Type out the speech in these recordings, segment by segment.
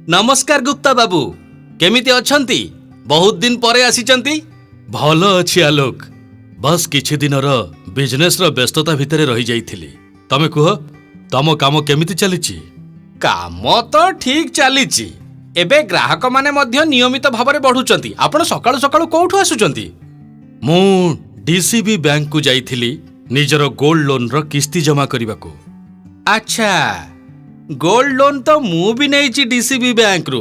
नमस्कार गुप्ता बाबू, केमिति अछंती? बहुत दिन परे आसीचंती। भल अछि आलोक, बस किछि दिनर बिजनेस रो व्यस्तता भितरे रही जाइथिली। तमे कुह, तम काम केमिति चलिछि? काम तो ठीक चलिछि। एबे ग्राहक माने मध्य नियमित भाबरे बढ़ुचंती। आपण सकाळु सकाळु कोठु आसुचंती? मु डीसीबी बैंक को जाइथिली निजर गोल्ड लोन रो किस्ती जमा करबाको। अच्छा, गोल्ड लोन तो मु भी नहीं डीसीबी बैंक रू,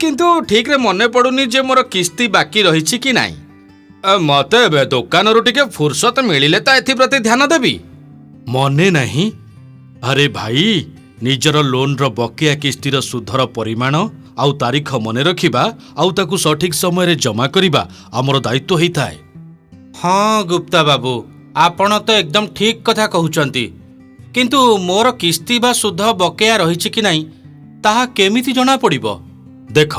किंतु ठीक रे मने पड़ुनी जे मोर किस्ती बाकी रही कि नाही। मते बे दुकान रू टिके फुर्सत मिलिले तो एथि प्रति ध्यान देबी। मने नहीं? अरे भाई, निजर लोन रो बकिया किस्तीर सुधर परिमाण आउ तारीख मने रखिबा आउ ताकू सठिक समय रे जमा करिबा हमर दायित्व होइथाय। हाँ गुप्ता बाबू, आपण तो एकदम ठीक कथा कहउचंती, किंतु मोर किस्ती बा सुध बकेया रही कि नहीं ताहा केमिति जना पड़िबो? देख,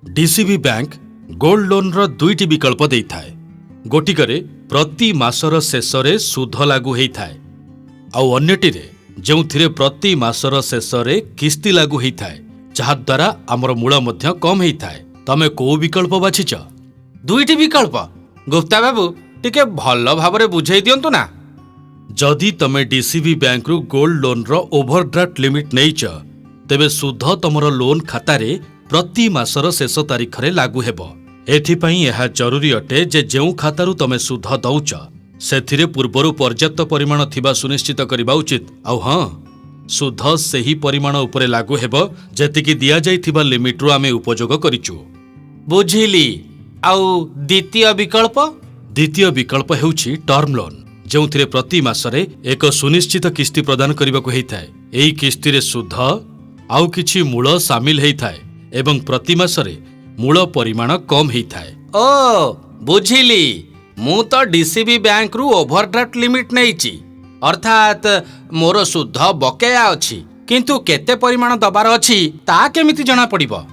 डीसीबी बैंक गोल्ड लोन रो दुईटी विकल्प देइथाय। गोटिकरे प्रति मासर शेषरे सुध लागू हेइथाय, आउ अन्यटिरे जेउथिरे प्रति मासर शेषरे किस्ती लागू हेइथाय, जहा द्वारा हमर मूल मध्य कम हेइथाय। तमे को विकल्प बाछिच? दुईटी विकल्प? गुप्ता बाबू, टिके भल भाबरे बुझाई दियंतु ना। जदि तमे डीसीबी बैंक रु गोल्ड लोन रो ओवरड्राफ्ट लिमिट नहींच, तेबे सुध तमर लोन खाता रे प्रति मासर शेष तारीख रे लागू हेबो। एथिपई यह जरूरी अटे जे जेउ खातारू तमे सुध दउच सेथिरे पूर्वरु पर्याप्त परिमाण थिबा सुनिश्चित करिबा उचित। आउ हां, सुध सेही परिमाण उपरे लागू हेबो जेतिकी दिया जाइथिबा लिमिट रु आमे उपयोग करिचु। बुझिली। आउ द्वितीय विकल्प? द्वितीय विकल्प हेउछि टर्म लोन, जेउथिरे प्रति मासरे एक सुनिश्चित किस्ती प्रदान करबाको हेइथाय। एई किस्ती रे सुध आउ किछि मूल शामिल हेइथाय एवं प्रति मासरे मूल परिमाण कम हेइथाय। ओ बुझिली। मु तो डीसीबी बैंक रु ओवरड्राफ्ट लिमिट नेइछि, अर्थात मोर सुध बकेया अछि, किंतु केते परिमाण दबार अछि ता केमिति जणा पड़िबो?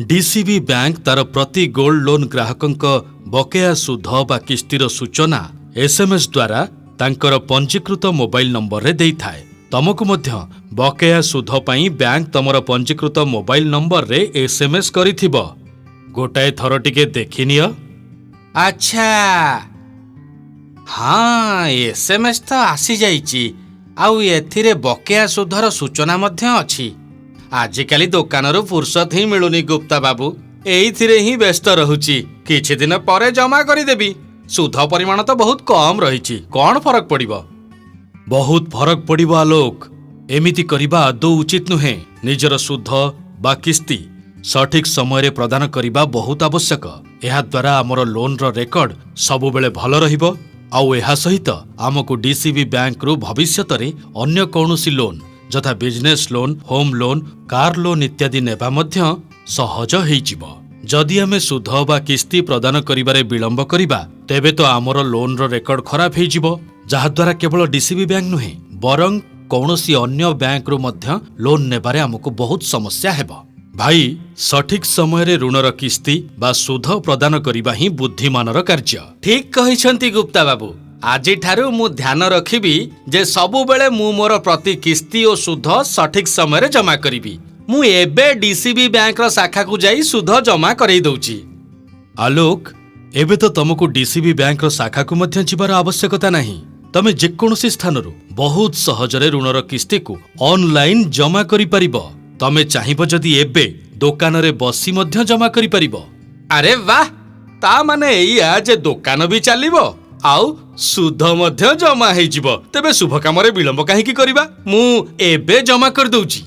डीसीबी बैंक तार प्रति गोल्ड लोन ग्राहकंक बकेया सुध बा किस्तीर सूचना एसएमएस द्वारा तांकर पंजीकृत मोबाइल नंबर रे देइथाय। तमकु मध्य बकेया सुध पई बैंक तमर पंजीकृत मोबाइल नंबर रे एसएमएस करिथिबो। गोटाए थर टिके देखिनियो। अच्छा, हाँ, एसएमएस तो आसी जाइछि, आउ एथिरे बकेया सुधर सूचना मध्य अछि। आजिकाली दुकानरू फुर्सत ही मिलुनी गुप्ता बाबू, एइथिरे ही व्यस्त रहुछि। किछि दिन परे जमा करिदेबी। सुध परिमाण तो बहुत कम रहिछि, कोन फरक पड़िबो? बहुत फरक पड़िबो आलोक। एमिति करिबा आदौ उचित नुहे। निजर सुध बा किस्ती सठिक समय रे प्रदान करिबा बहुत आवश्यक। एहा द्वारा हमर लोन रो रेकर्ड सबु बेले भल रहिबो, आउ एहा सहित हमकु डीसीबी बैंक रु भविष्यत रे अन्य कोनोसी लोन जथा business loan, home loan, car loan इत्यादि नेबा मध्य सहज हेइजिबो। जदि आमे सुध बा किस्ती प्रदान करिबारे विलंब करिबा, तेबे तो आमर लोन रो रेकर्ड खराब हेइजिबो, जहा द्वारा केवल डीसीबी बैंक नुहे बरं कौनसी अन्य बैंक रु मध्य लोन नेबारे हमकु बहुत समस्या हेबो। भाई, सठिक समय रे ऋणर किस्ती बा सुध प्रदान करिबा ही बुद्धिमानर कार्य। ठीक कहिसंती गुप्ता बाबू। आजि ठारू मु ध्यान रखिबी जे सबु बेले मु मोर प्रति किस्ती और सुध सठिक समय रे जमा करिबी। मु एबे डीसीबी बैंक रो शाखा को जाई सुध जमा करई दउची। आलोक, एबे तो तुमको डीसीबी बैंक रो शाखा को मध्य जिबार आवश्यकता नहीं। तमे जेकोनोसी स्थानरू बहुत सहजरे ऋणर किस्ती को ऑनलाइन जमा करि परिबो। तमे चाहिबो जदि एबे दुकान रे बसी मध्य जमा करि परिबो। अरे वाह, ता माने एइया जे दुकान भी चलिबो आउ सुध मध्य जमा हेइ जिवो। तेबे शुभ काम रे विलंब काहे की करिबा? मु एबे जमा कर दउची।